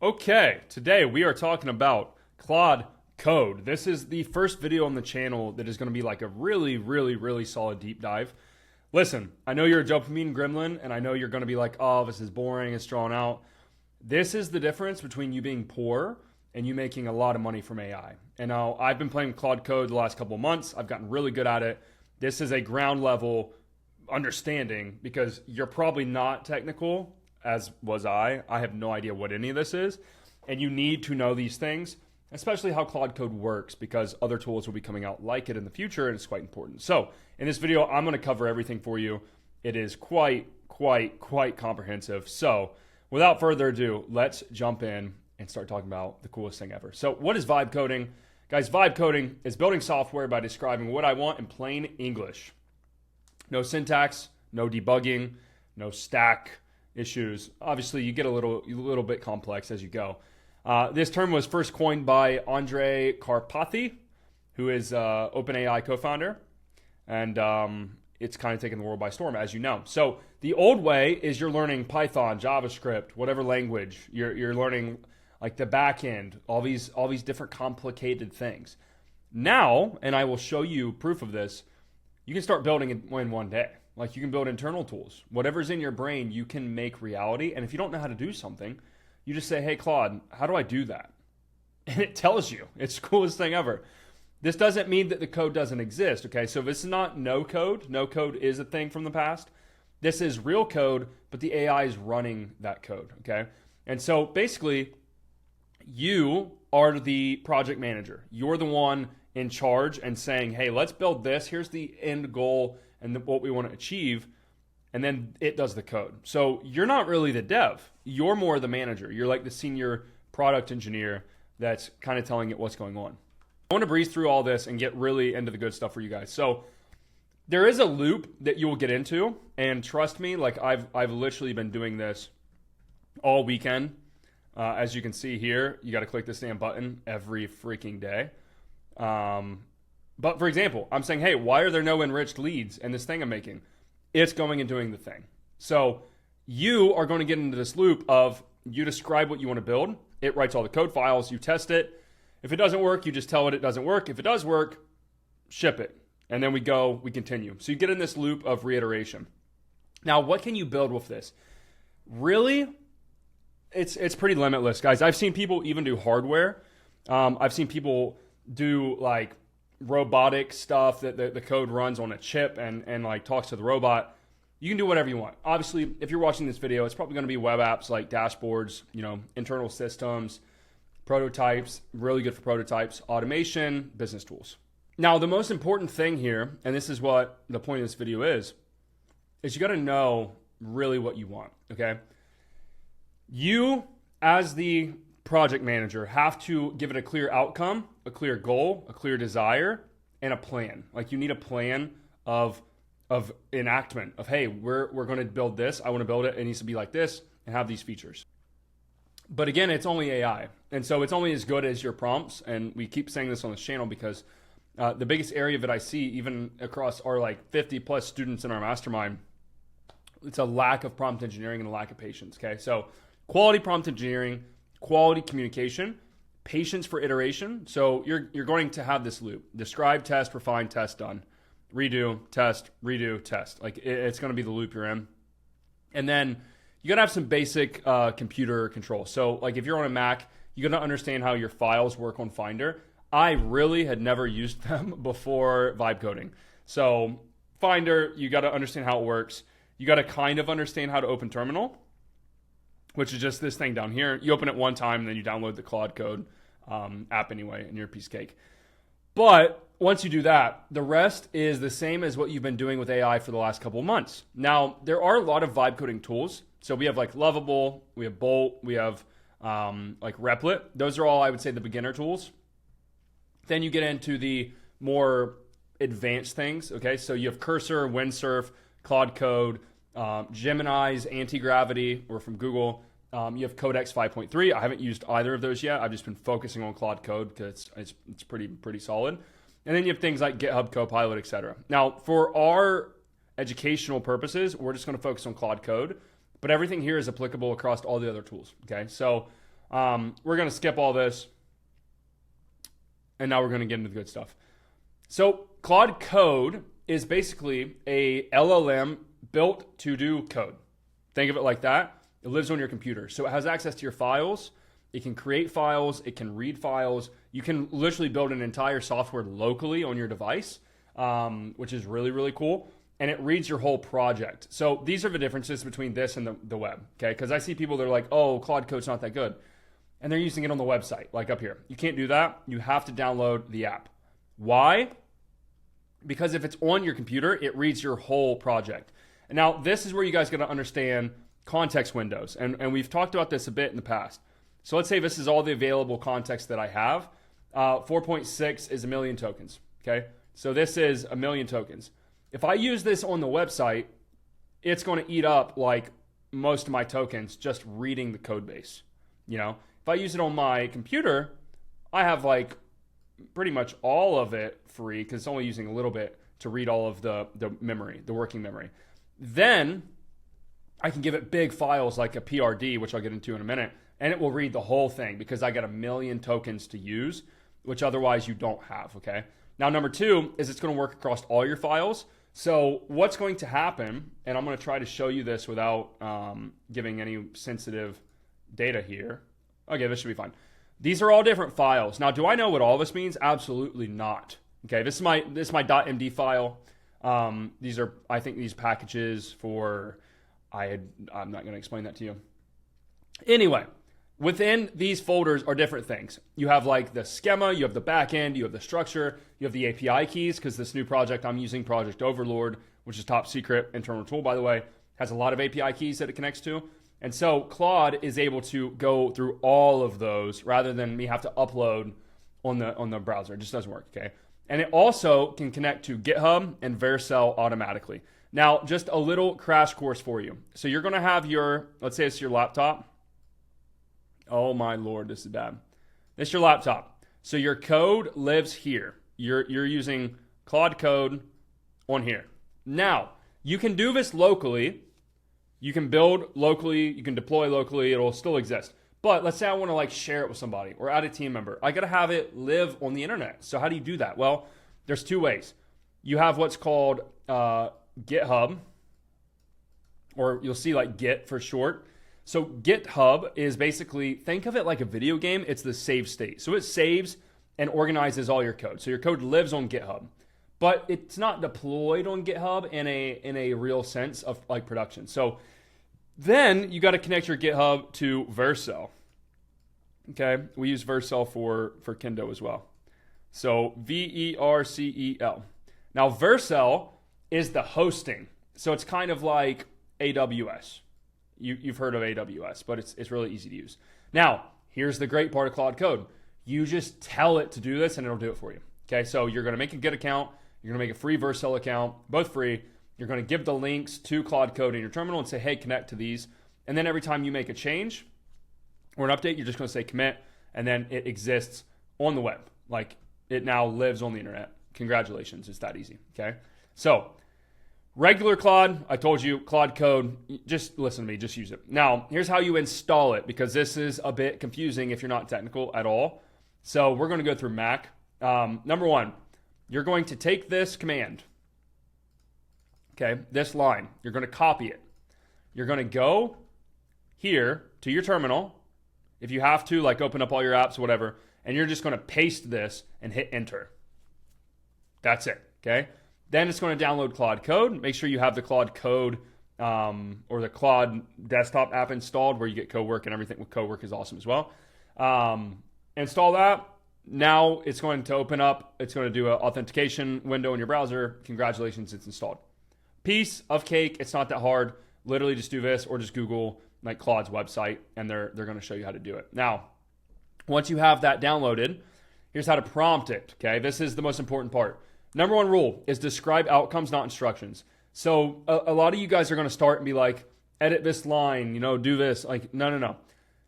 Okay, today we are talking about Claude Code. This is the first video on the channel that is going to be like a really solid deep dive. Listen, I know you're a dopamine gremlin, and I know you're going to be like, oh, this is boring, it's drawn out. This is the difference between you being poor and you making a lot of money from AI. And now I've been playing Claude Code the last couple of months. I've gotten really good at it. This is a ground level understanding because you're probably not technical, as was I. I have no idea what any of this is. And you need to know these things, especially how Claude Code works, because other tools will be coming out like it in the future, and it's quite important. So in this video, I'm going to cover everything for you. It is quite comprehensive. So without further ado, let's jump in and start talking about the coolest thing ever. So what is vibe coding? Guys, vibe coding is building software by describing what I want in plain English. No syntax, no debugging, no stack issues. Obviously, you get a little bit complex as you go. This term was first coined by Andre Karpathy, who is OpenAI co-founder, and it's kind of taken the world by storm, as you know. So the old way is you're learning Python, JavaScript, whatever language. You're learning like the back end, all these different complicated things. Now, and I will show you proof of this, you can start building in one day. Like you can build internal tools. Whatever's in your brain, you can make reality. And if you don't know how to do something, you just say, hey, Claude, how do I do that? And it tells you. It's the coolest thing ever. This doesn't mean that the code doesn't exist, okay? So this is not no code. No code is a thing from the past. This is real code, but the AI is running that code, okay? And so basically, you are the project manager. You're the one in charge and saying, hey, let's build this. Here's the end goal and what we want to achieve. And then it does the code. So you're not really the dev. You're more the manager. You're like the senior product engineer that's kind of telling it what's going on. I want to breeze through all this and get really into the good stuff for you guys. So there is a loop that you will get into. And trust me, like I've literally been doing this all weekend. As you can see here, you got to click this damn button every freaking day. But for example, I'm saying, hey, why are there no enriched leads in this thing I'm making? It's going and doing the thing. So you are going to get into this loop of you describe what you want to build. It writes all the code files. You test it. If it doesn't work, you just tell it doesn't work. If it does work, ship it. And then we continue. So you get in this loop of reiteration. Now, what can you build with this? Really, it's pretty limitless, guys. I've seen people even do hardware. I've seen people do like robotic stuff that the code runs on a chip and like talks to the robot. You can do whatever you want. Obviously, if you're watching this video, it's probably going to be web apps like dashboards, internal systems, prototypes, really good for prototypes, automation, business tools. Now, the most important thing here, and this is what the point of this video is you got to know really what you want, okay? You, as the project manager, have to give it a clear outcome, a clear goal, a clear desire, and a plan. Like you need a plan of enactment of, hey, we're going to build this. I want to build it. It needs to be like this and have these features. But again, it's only AI. And so it's only as good as your prompts. And we keep saying this on this channel because the biggest area that I see, even across our like 50 plus students in our mastermind, it's a lack of prompt engineering and a lack of patience. Okay. So quality prompt engineering, quality communication, patience for iteration. So you're going to have this loop: describe, test, refine, test, done, redo, test, Like it's going to be the loop you're in. And then you got to have some basic computer control. So like if you're on a Mac, you got to understand how your files work on Finder. I really had never used them before vibe coding. So Finder, you got to understand how it works. You got to kind of understand how to open terminal, which is just this thing down here. You open it one time, and then you download the Claude Code app anyway, and you're a piece of cake. But once you do that, the rest is the same as what you've been doing with AI for the last couple of months. Now, there are a lot of vibe coding tools. So we have like Lovable, we have Bolt, we have like Replit. Those are all, I would say, the beginner tools. Then you get into the more advanced things, okay? So you have Cursor, Windsurf, Claude Code, Gemini's Anti-Gravity, or from Google. You have Codex 5.3. I haven't used either of those yet. I've just been focusing on Claude Code because it's pretty solid. And then you have things like GitHub Copilot, etc. Now, for our educational purposes, we're just going to focus on Claude Code, but everything here is applicable across all the other tools. Okay, so We're going to skip all this. And now we're going to get into the good stuff. So Claude Code is basically a LLM built to do code. Think of it like that. It lives on your computer. So it has access to your files. It can create files. It can read files. You can literally build an entire software locally on your device, which is really, really cool. And it reads your whole project. So these are the differences between this and the web, okay? Because I see people that are like, oh, Claude Code's not that good. And they're using it on the website, like up here. You can't do that. You have to download the app. Why? Because if it's on your computer, it reads your whole project. And now this is where you guys got to understand context windows. And we've talked about this a bit in the past. So let's say this is all the available context that I have. 4.6 is 1 million tokens, okay? So this is 1 million tokens. If I use this on the website, it's going to eat up like most of my tokens just reading the code base. You know, if I use it on my computer, I have like pretty much all of it free because it's only using a little bit to read all of the memory, the working memory. Then I can give it big files like a PRD, which I'll get into in a minute, and it will read the whole thing because I got 1 million tokens to use, which otherwise you don't have, okay? Now, number two is it's going to work across all your files. So what's going to happen, and I'm going to try to show you this without giving any sensitive data here. Okay, this should be fine. These are all different files. Now, do I know what all this means? Absolutely not. Okay, this is my .md file. These are, I think, these packages for, I'm not going to explain that to you. Anyway, within these folders are different things. You have like the schema, you have the backend, you have the structure, you have the API keys, because this new project I'm using, Project Overlord, which is top secret internal tool, by the way, has a lot of API keys that it connects to. And so Claude is able to go through all of those rather than me have to upload on the browser. It just doesn't work, okay? And it also can connect to GitHub and Vercel automatically. Now, just a little crash course for you. So you're going to have your, let's say it's your laptop. Oh my Lord, this is bad. This is your laptop. So your code lives here. You're using Claude Code on here. Now, you can do this locally. You can build locally. You can deploy locally. It'll still exist. But let's say I want to like share it with somebody or add a team member. I got to have it live on the internet. So how do you do that? Well, there's two ways. You have what's called GitHub, or you'll see like Git for short. So GitHub is basically, think of it like a video game. It's the save state. So it saves and organizes all your code. So your code lives on GitHub, but it's not deployed on GitHub in a real sense of like production. So then you got to connect your GitHub to Vercel. Okay, we use Vercel for Kendo as well. So Vercel. Now Vercel is the hosting. So it's kind of like AWS. You've heard of AWS, but it's really easy to use. Now, here's the great part of Claude Code. You just tell it to do this and it'll do it for you. Okay, so you're going to make a Git account. You're going to make a free Vercel account, both free. You're going to give the links to Claude Code in your terminal and say, hey, connect to these. And then every time you make a change or an update, you're just going to say commit, and then it exists on the web. Like it now lives on the internet. Congratulations, it's that easy, okay? So regular Claude, I told you, Claude Code, just listen to me, just use it. Now, here's how you install it, because this is a bit confusing if you're not technical at all. So we're going to go through Mac. Number one, you're going to take this command, okay, this line. You're going to copy it. You're going to go here to your terminal, if you have to, like open up all your apps or whatever, and you're just going to paste this and hit enter. That's it, okay? Then it's going to download Claude Code. Make sure you have the Claude Code or the Claude desktop app installed where you get CodeWork, and everything with CodeWork is awesome as well. Install that. Now it's going to open up. It's going to do an authentication window in your browser. Congratulations, it's installed. Piece of cake. It's not that hard. Literally just do this or just Google like Claude's website, and they're going to show you how to do it. Now, once you have that downloaded, here's how to prompt it, okay? This is the most important part. Number one rule is describe outcomes, not instructions. So a lot of you guys are going to start and be like, edit this line, do this. Like, no.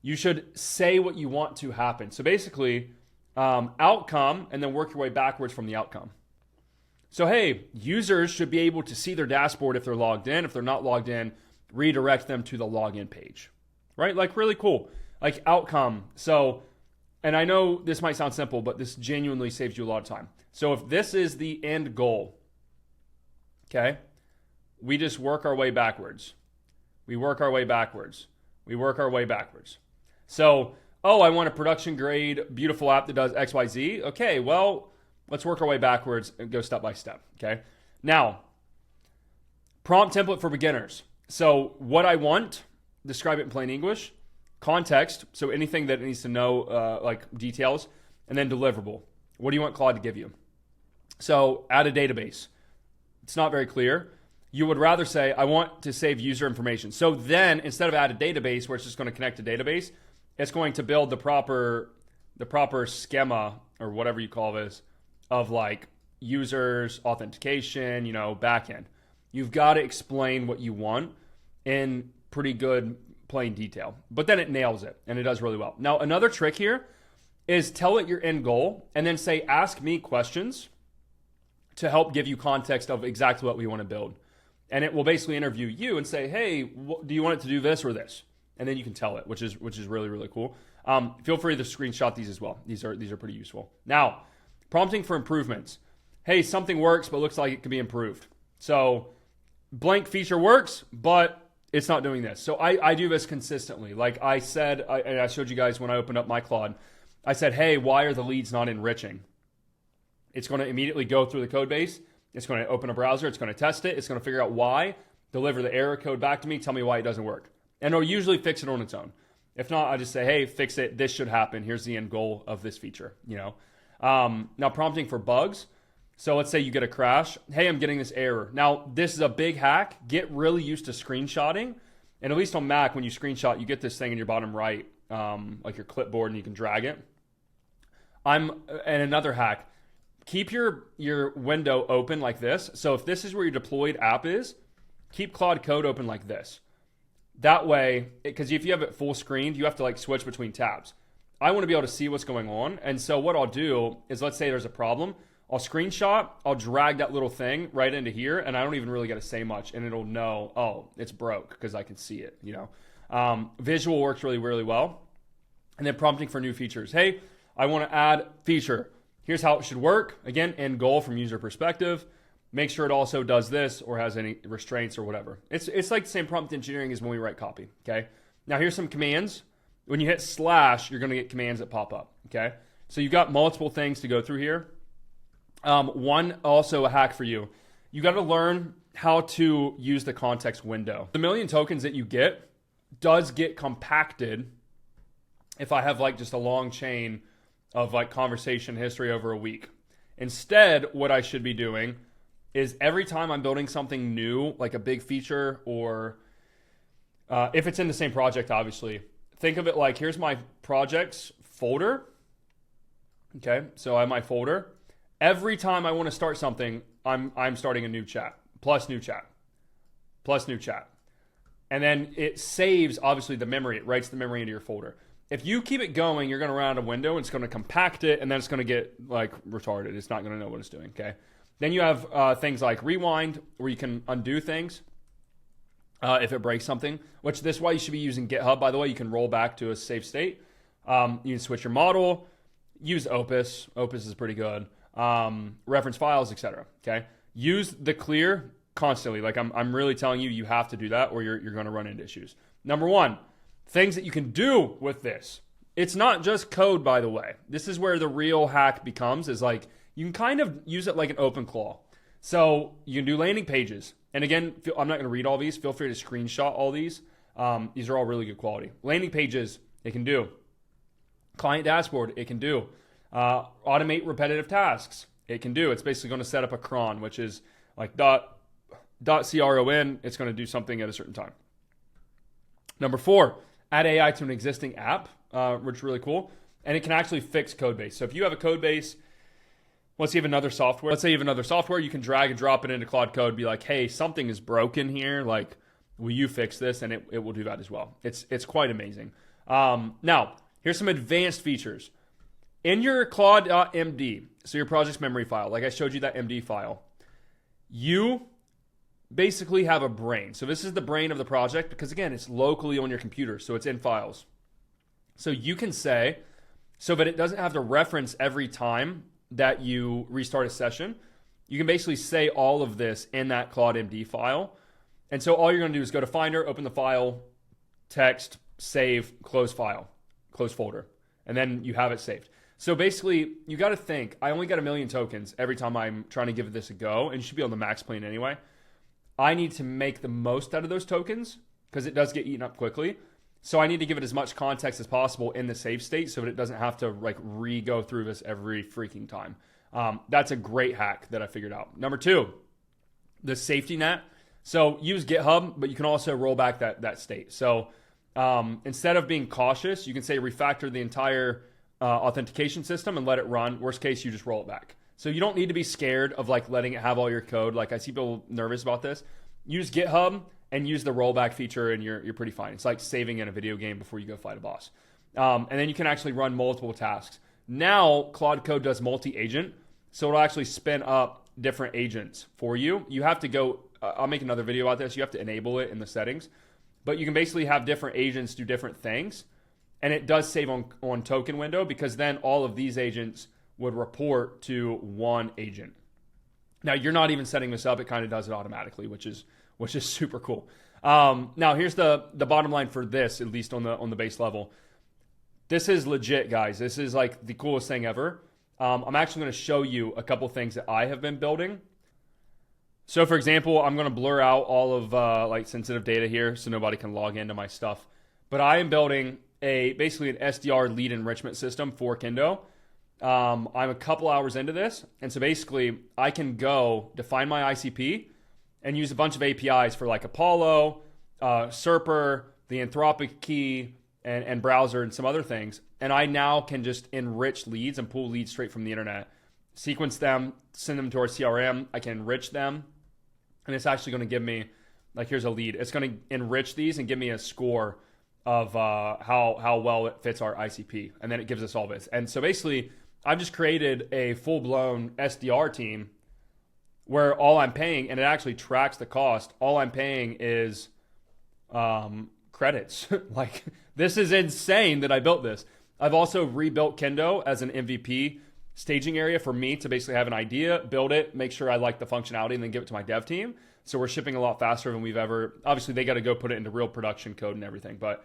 You should say what you want to happen. So basically, outcome, and then work your way backwards from the outcome. So, hey, users should be able to see their dashboard if they're logged in. If they're not logged in, redirect them to the login page, right? Like really cool. like outcome. So, and I know this might sound simple, but this genuinely saves you a lot of time. So if this is the end goal, okay, we just work our way backwards. We work our way backwards. We work our way backwards. So, oh, I want a production grade, beautiful app that does X, Y, Z. Okay, well, let's work our way backwards and go step by step, okay? Now, prompt template for beginners. So what I want, describe it in plain English, context, so anything that it needs to know, like details, and then deliverable. What do you want Claude to give you? So add a database. It's not very clear. You would rather say, I want to save user information. So then instead of add a database where it's just going to connect to database, it's going to build the proper schema or whatever you call this of like users, authentication, backend. You've got to explain what you want in pretty good plain detail, but then it nails it and it does really well. Now, another trick here is tell it your end goal and then say, ask me questions to help give you context of exactly what we want to build. And it will basically interview you and say, hey, do you want it to do this or this? And then you can tell it, which is really, really cool. Feel free to screenshot these as well. These are pretty useful. Now, prompting for improvements. Hey, something works, but looks like it could be improved. So blank feature works, but it's not doing this. So I do this consistently. Like I said, and I showed you guys when I opened up my Claude, I said, hey, why are the leads not enriching? It's going to immediately go through the code base. It's going to open a browser. It's going to test it. It's going to figure out why, deliver the error code back to me, tell me why it doesn't work. And it'll usually fix it on its own. If not, I just say, hey, fix it. This should happen. Here's the end goal of this feature. Now prompting for bugs. So let's say you get a crash. Hey, I'm getting this error. Now, this is a big hack. Get really used to screenshotting. And at least on Mac, when you screenshot, you get this thing in your bottom right, like your clipboard, and you can drag it. And another hack, keep your window open like this. So if this is where your deployed app is, keep Claude Code open like this. That way, because if you have it full screened, you have to like switch between tabs. I want to be able to see what's going on. And so what I'll do is, let's say there's a problem. I'll screenshot, I'll drag that little thing right into here, and I don't even really got to say much, and it'll know, oh, it's broke, because I can see it, Visual works really, really well. And then prompting for new features. Hey, I want to add feature. Here's how it should work. Again, end goal from user perspective. Make sure it also does this or has any restraints or whatever. It's like the same prompt engineering as when we write copy, okay? Now here's some commands. When you hit / you're going to get commands that pop up, okay? So you've got multiple things to go through here. One, also a hack for you. You got to learn how to use the context window. The million tokens that you get does get compacted if I have like just a long chain of like conversation history over a week. Instead, what I should be doing is every time I'm building something new, like a big feature, or if it's in the same project, obviously, think of it like, here's my projects folder. Okay, so I have my folder. Every time I want to start something, I'm starting a new chat, plus new chat, plus new chat. And then it saves, obviously, the memory. It writes the memory into your folder. If you keep it going, you're going to run out of window, and it's going to compact it, and then it's going to get, like, retarded. It's not going to know what it's doing, okay? Then you have things like rewind, where you can undo things if it breaks something, which this is why you should be using GitHub, by the way. You can roll back to a safe state. You can switch your model. Use Opus. Opus is pretty good. Reference files, etc. Okay, use the clear constantly. Like I'm really telling you, you have to do that, or you're going to run into issues. Number one, things that you can do with this. It's not just code, by the way. This is where the real hack becomes. Is like you can kind of use it like an open claw. So you can do landing pages. And again, I'm not going to read all these. Feel free to screenshot all these. These are all really good quality. Landing pages, it can do. Client dashboard, it can do. Automate repetitive tasks. It can do. It's basically going to set up a cron, which is like .cron. It's going to do something at a certain time. Number 4, add AI to an existing app, which is really cool. And it can actually fix code base. So if you have a code base, let's say you have another software. You can drag and drop it into Claude Code, be like, hey, something is broken here. Like, will you fix this? And it will do that as well. It's quite amazing. Now, here's some advanced features. In your Claude.md, so your project's memory file, like I showed you that MD file, you basically have a brain. So this is the brain of the project because, again, it's locally on your computer, so it's in files. So you can say, so that it doesn't have to reference every time that you restart a session, you can basically say all of this in that Claude MD file. And so all you're going to do is go to Finder, open the file, text, save, close file, close folder, and then you have it saved. So basically, you got to think, I only got 1 million tokens every time I'm trying to give this a go, and you should be on the max plane anyway. I need to make the most out of those tokens because it does get eaten up quickly. So I need to give it as much context as possible in the save state so that it doesn't have to like re-go through this every freaking time. That's a great hack that I figured out. Number 2, the safety net. So use GitHub, but you can also roll back that state. So instead of being cautious, you can say refactor the entire authentication system and let it run. Worst case, you just roll it back. So you don't need to be scared of like letting it have all your code. Like I see people nervous about this. Use GitHub and use the rollback feature and you're pretty fine. It's like saving in a video game before you go fight a boss. And then you can actually run multiple tasks. Now Claude Code does multi-agent. So it'll actually spin up different agents for you. You have to go, I'll make another video about this. You have to enable it in the settings. But you can basically have different agents do different things. And it does save on token window because then all of these agents would report to one agent. Now you're not even setting this up; it kind of does it automatically, which is super cool. Now here's the bottom line for this, at least on the base level. This is legit, guys. This is like the coolest thing ever. I'm actually going to show you a couple things that I have been building. So, for example, I'm going to blur out all of like sensitive data here so nobody can log into my stuff. But I am building basically an SDR lead enrichment system for Kendo. I'm a couple hours into this, and so basically I can go define my ICP and use a bunch of APIs for like Apollo, Serper, the Anthropic key, and browser and some other things. And I now can just enrich leads and pull leads straight from the internet, sequence them, send them to our CRM. I can enrich them, and it's actually going to give me, like, here's a lead. It's going to enrich these and give me a score of how well it fits our ICP, and then it gives us all this. And so basically, I've just created a full-blown SDR team where all I'm paying, and it actually tracks the cost, all I'm paying is credits. Like, this is insane that I built this. I've also rebuilt Kendo as an MVP staging area for me to basically have an idea, build it, make sure I like the functionality, and then give it to my dev team. So we're shipping a lot faster than we've ever. Obviously, they got to go put it into real production code and everything. But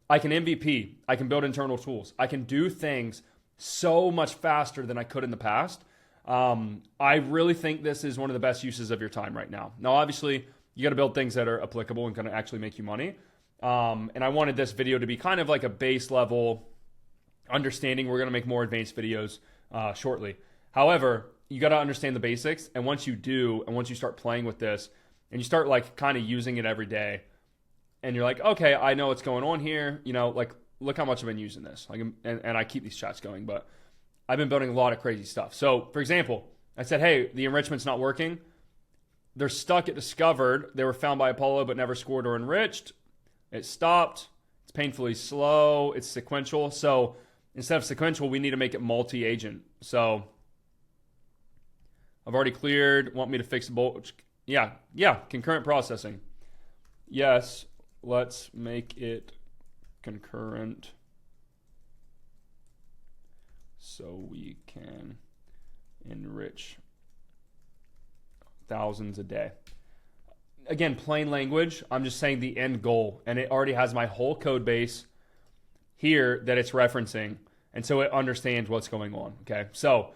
I can MVP. I can build internal tools. I can do things so much faster than I could in the past. I really think this is one of the best uses of your time right now. Now, obviously, you got to build things that are applicable and going to actually make you money. And I wanted this video to be kind of like a base level understanding. We're going to make more advanced videos shortly. However, you got to understand the basics. And once you do, and once you start playing with this and you start like kind of using it every day, and you're like, okay, I know what's going on here. You know, like, look how much I've been using this. Like, and I keep these chats going, but I've been building a lot of crazy stuff. So, for example, I said, hey, the enrichment's not working. They're stuck at discovered. They were found by Apollo but never scored or enriched. It stopped. It's painfully slow. It's sequential. So instead of sequential, we need to make it multi-agent. So I've already cleared. Want me to fix the bolt? Yeah. Concurrent processing. Yes. Let's make it concurrent so we can enrich thousands a day. Again, plain language. I'm just saying the end goal, and it already has my whole code base here that it's referencing, and so it understands what's going on. Okay, so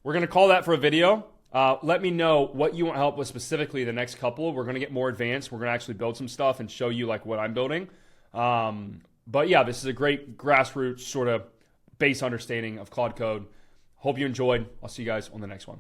we're going to call that for a video. Let me know what you want help with specifically the next couple. We're going to get more advanced. We're going to actually build some stuff and show you like what I'm building. But yeah, this is a great grassroots sort of base understanding of Claude Code. Hope you enjoyed. I'll see you guys on the next one.